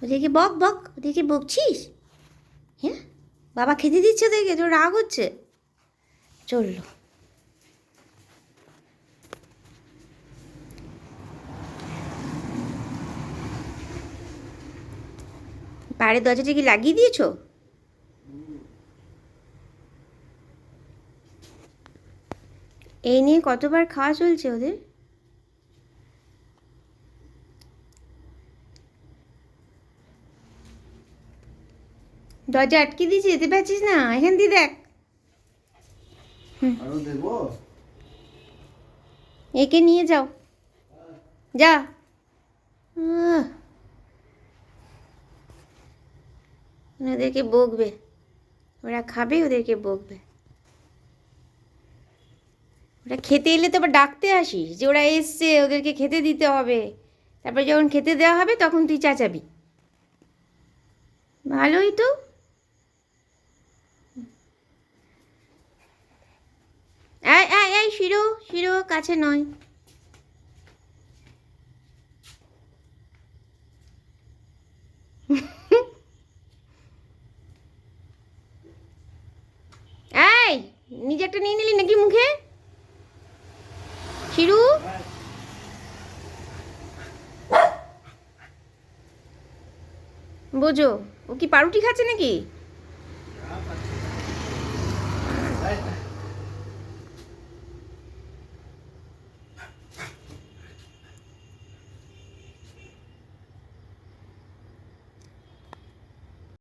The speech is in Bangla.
ওদেরকে বক বক, ওদেরকে বকছিস? হ্যাঁ, বাবা খেতে দিচ্ছে ওদেরকে, তোর রাগ হচ্ছে? চললো। বাইরের দরজাটা কি লাগিয়ে দিয়েছো? এই নিয়ে কতবার খাওয়া চলছে ওদের। দরজা আটকে দিয়েছি, যেতে পারছিস না? এখান দিয়ে দেখ। একে নিয়ে যাও, যা। ওদেরকে বকবে, ওরা খাবে, ওদেরকে বকবে। ওরা খেতে এলে তো আবার ডাকতে আসিস যে ওরা এসছে, ওদেরকে খেতে দিতে হবে। তারপর যখন খেতে দেওয়া হবে তখন তুই চেঁচাবি। ভালোই তো। এই এই এই, শিরো শিরো, কাছে নয়। এই, নিজে একটা নিয়ে নিলি নাকি মুখে? শিরু, বোঝো, ও কি পাউরুটি খাচ্ছে নাকি?